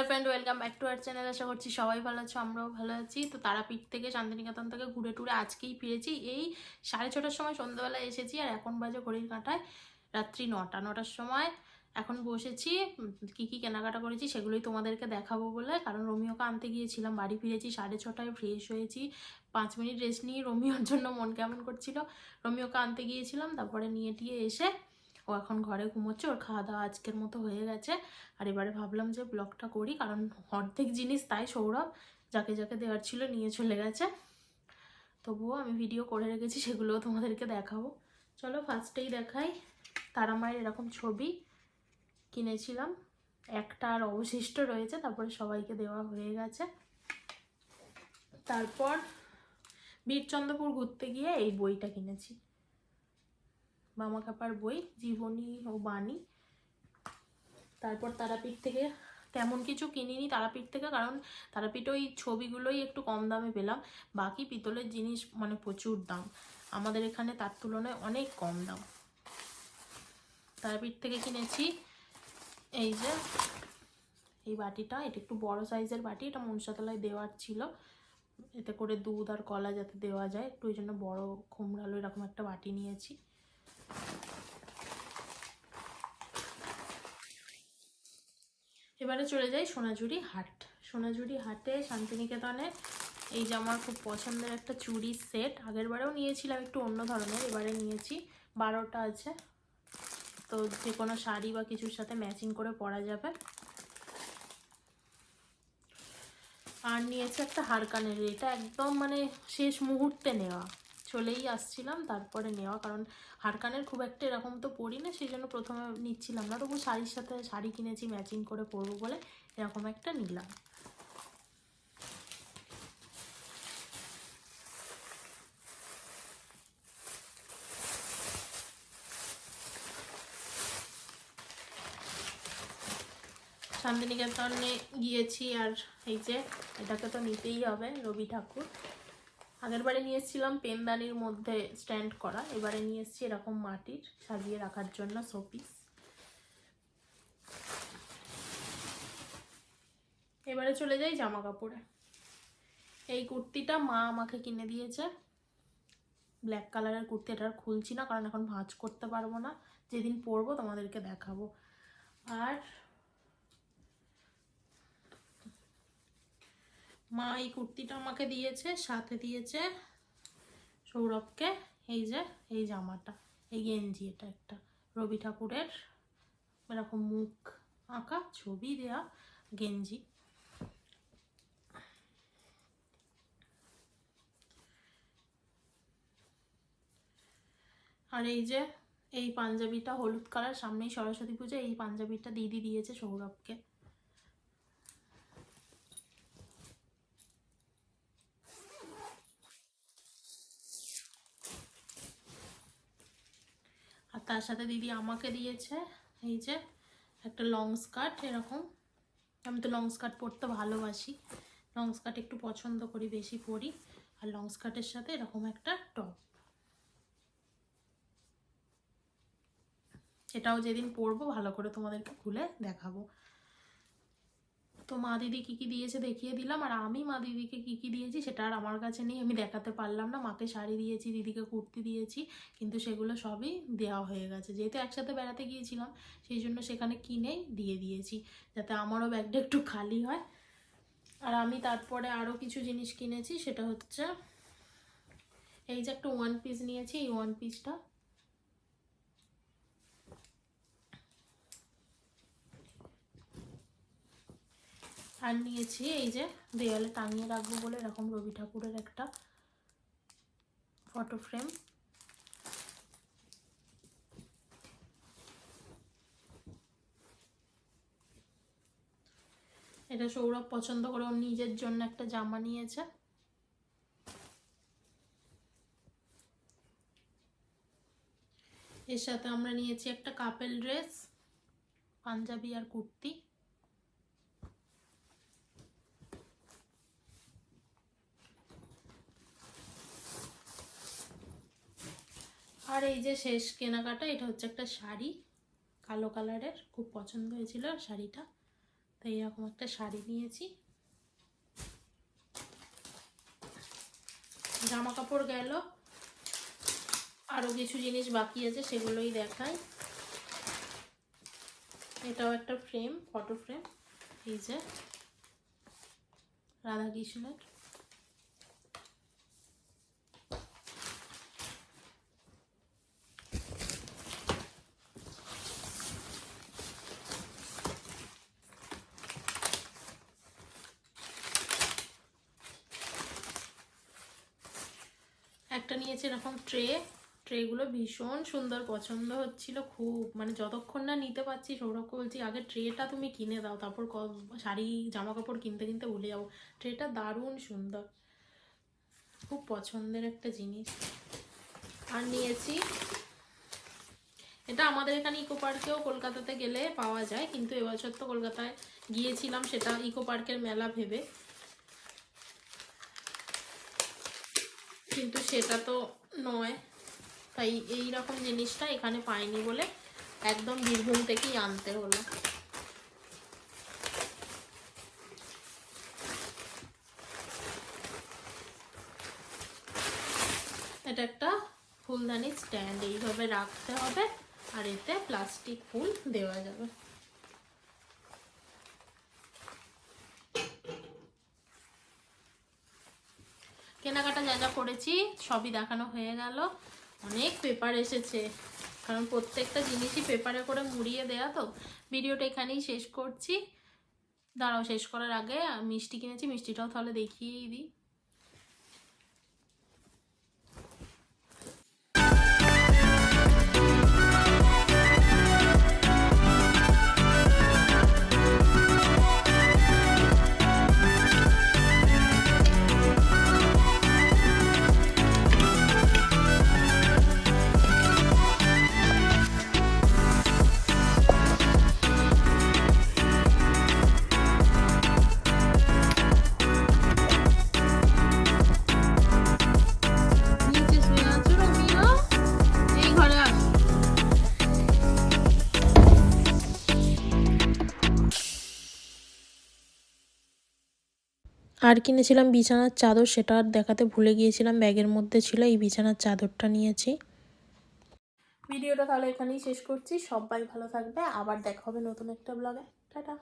Hello friend, welcome back to our channel. আশা করছি সবাই ভালো আছো, আমরাও ভালো আছি। তো তারাপীঠ থেকে, শান্তিনিকেতন থেকে ঘুরে টুরে আজকেই ফিরেছি। এই 6:30টার সময় সন্ধ্যাবেলায় এসেছি, আর এখন বাজে ঘড়ির কাঁটায় রাত্রি 9টার সময়। এখন বসেছি, কি কি কেনাকাটা করেছি সেগুলোই তোমাদেরকে দেখাবো বলে। কারণ রোমিওকে আনতে গিয়েছিলাম, বাড়ি ফিরেছি 6:30টায়, ফ্রেশ হয়েছি, 5 মিনিট রেস্ট নিয়ে রোমিওর জন্য মন কেমন করছিল, রোমিওকে আনতে গিয়েছিলাম। তারপরে নিয়ে টিয়ে এসে ও এখন ঘরে ঘুমোচ্ছে, ওর খাওয়া দাওয়া আজকের মতো হয়ে গেছে। আর এবারে ভাবলাম যে ব্লগটা করি, কারণ অর্ধেক জিনিস তাই সৌরভ যাকে যাকে দেওয়ার ছিল নিয়ে চলে গেছে। তবুও আমি ভিডিও করে রেখেছি, সেগুলোও তোমাদেরকে দেখাবো। চলো ফার্স্টেই দেখাই। তারা মায়ের এরকম ছবি কিনেছিলাম, একটা আর অবশিষ্ট রয়েছে, তারপরে সবাইকে দেওয়া হয়ে গেছে। তারপর বীরচন্দ্রপুর ঘুরতে গিয়ে এই বইটা কিনেছি, মামা কাপার বই, জীবনী ও বাণী। তারপর তারাপীঠ থেকে তেমন কিছু কিনিনি তারাপীঠ থেকে, কারণ তারাপীঠ ওই ছবিগুলোই একটু কম দামে পেলাম। বাকি পিতলের জিনিস মানে প্রচুর দাম, আমাদের এখানে তার তুলনায় অনেক কম দাম। তারাপীঠ থেকে কিনেছি এই যে এই বাটিটা, এটা একটু বড় সাইজের বাটি, এটা মনসাতলায় দেওয়ার ছিল, এতে করে দুধ আর কলা যাতে দেওয়া যায় একটু, ওই জন্য বড় খোমরালো এরকম একটা বাটি নিয়েছি। এবারে চলে যাই সোনাঝুরি হাট। সোনাঝুরি হাটে শান্তিনিকেতনে এই যে আমার খুব পছন্দের একটা চুড়ির সেট, আগের বারেও নিয়েছিলাম একটু অন্য ধরনের, এবারে নিয়েছি 12টা আছে, তো যে কোনো শাড়ি বা কিছুর সাথে ম্যাচিং করে পরা যাবে। আর নিয়েছি একটা হারকানের, এটা একদম মানে শেষ মুহূর্তে নেওয়া, চলেই আসছিলাম তারপরে নেওয়া, কারণ হারকানের খুব একটা এরকম তো পরি না, সেই জন্য প্রথমে নিচ্ছিলাম না, তবু শাড়ির সাথে শাড়ি কিনেছি ম্যাচিং করে পরবো বলে এরকম একটা নিলাম। শান্তিনিকেতনে গিয়েছি, আর এই যে এটাকে তো নিতেই হবে, রবি ঠাকুর। আগের বারে নিয়ে এসেছিলাম পেনদানির মধ্যে স্ট্যান্ড করা, এবারে নিয়ে এসেছি এরকম মাটির সাজিয়ে রাখার জন্য শোপিস। এবারে চলে যাই জামা কাপড়ে। এই কুর্তিটা মা আমাকে কিনে দিয়েছে, ব্ল্যাক কালারের কুর্তি, এটা আর খুলছি না কারণ এখন ভাঁজ করতে পারবো না, যেদিন পরবো তোমাদেরকে দেখাবো। আর মা এই কুর্তিটা আমাকে দিয়েছে, সাথে দিয়েছে সৌরভকে এই যে এই জামাটা, এই গেঞ্জি, এটা একটা রবি ঠাকুরের এরকম মুখ আঁকা ছবি দেয়া গেঞ্জি। আর এই যে এই পাঞ্জাবিটা হলুদ কালার, সামনেই সরস্বতী পুজো, এই পাঞ্জাবিটা দিদি দিয়েছে সৌরভকে। আর তার সাথে দিদি আমাকে দিয়েছে এই যে একটা লং স্কার্ট এরকম, আমি তো লং স্কার্ট পরতে ভালোবাসি, লং স্কার্ট একটু পছন্দ করি, বেশি পরি। আর লং স্কার্টের সাথে এরকম একটা টপ, এটাও যেদিন পরবো ভালো করে তোমাদেরকে খুলে দেখাবো। তো মা দিদি কী কী দিয়েছে দেখিয়ে দিলাম, আর আমি মা দিদিকে কী কী দিয়েছি সেটা আর আমার কাছে নেই, আমি দেখাতে পারলাম না। মাকে শাড়ি দিয়েছি, দিদিকে কুর্তি দিয়েছি, কিন্তু সেগুলো সবই দেওয়া হয়ে গেছে, যেহেতু একসাথে বেড়াতে গিয়েছিলাম সেই জন্য সেখানে কিনেই দিয়ে দিয়েছি, যাতে আমারও ব্যাগটা একটু খালি হয়। আর আমি তারপরে আরও কিছু জিনিস কিনেছি, সেটা হচ্ছে এই যে একটা ওয়ান পিস নিয়েছি, এই ওয়ান পিসটা আর নিয়েছি এই যে দেওয়ালে টাঙিয়ে রাখবো বলে এরকম রবি ঠাকুরের একটা ফটো ফ্রেম। এটা সৌরভ পছন্দ করে ওর নিজের জন্য একটা জামা নিয়েছে। এর সাথে আমরা নিয়েছি একটা কাপেল ড্রেস, পাঞ্জাবি আর কুর্তি। আর এই যে শেষ কেনাকাটা, এটা হচ্ছে একটা শাড়ি কালো কালারের, খুব পছন্দ হয়েছিল শাড়িটা, তো এইরকম একটা শাড়ি নিয়েছি। জামা কাপড় গেল, আরও কিছু জিনিস বাকি আছে সেগুলোই দেখাই। এটাও একটা ফ্রেম, ফটো ফ্রেম, এই যে রাধাকৃষ্ণের। একটা নিয়েছে এরকম ট্রেগুলো ভীষণ সুন্দর, পছন্দ হচ্ছিল খুব, মানে যতক্ষণ না নিতে পারছি সৌরভকে বলছি আগে ট্রেটা তুমি কিনে দাও, তারপর শাড়ি জামা কাপড় কিনতে কিনতে ভুলে যাবো। ট্রেটা দারুণ সুন্দর, খুব পছন্দের একটা জিনিস। আর নিয়েছি এটা, আমাদের এখানে ইকো পার্কেও কলকাতাতে গেলে পাওয়া যায়, কিন্তু এবছর তো কলকাতায় গিয়েছিলাম সেটা ইকো পার্কের মেলা ভেবে, কিন্তু সেটা তো নয়, তাই এই রকম জিনিসটা এখানে পাইনি বলে একদম বীরভূম থেকেই আনতে হলো। এটা একটা ফুলদানি স্ট্যান্ড, এইভাবে রাখতে হবে আর এতে প্লাস্টিক ফুল দেওয়া যাবে। কেনাকাটা যা যা করেছি সবই দেখানো হয়ে গেল। অনেক পেপার এসেছে, কারণ প্রত্যেকটা জিনিসই পেপারে করে মুড়িয়ে দেয়া, তো ভিডিওটা এখানেই শেষ করছি। দাঁড়াও, শেষ করার আগে মিষ্টি কিনেছি, মিষ্টিটাও তাহলে দেখিয়েই দিই। আর কিনেছিলাম বিছানার চাদর, সেটা আর দেখাতে ভুলে গিয়েছিলাম, ব্যাগের মধ্যে ছিল। এই বিছানার চাদরটা নিয়েছি। ভিডিওটা তাহলে এখানেই শেষ করছি। সবাই ভালো থাকবে, আবার দেখা হবে নতুন একটা ব্লগে। টাটা।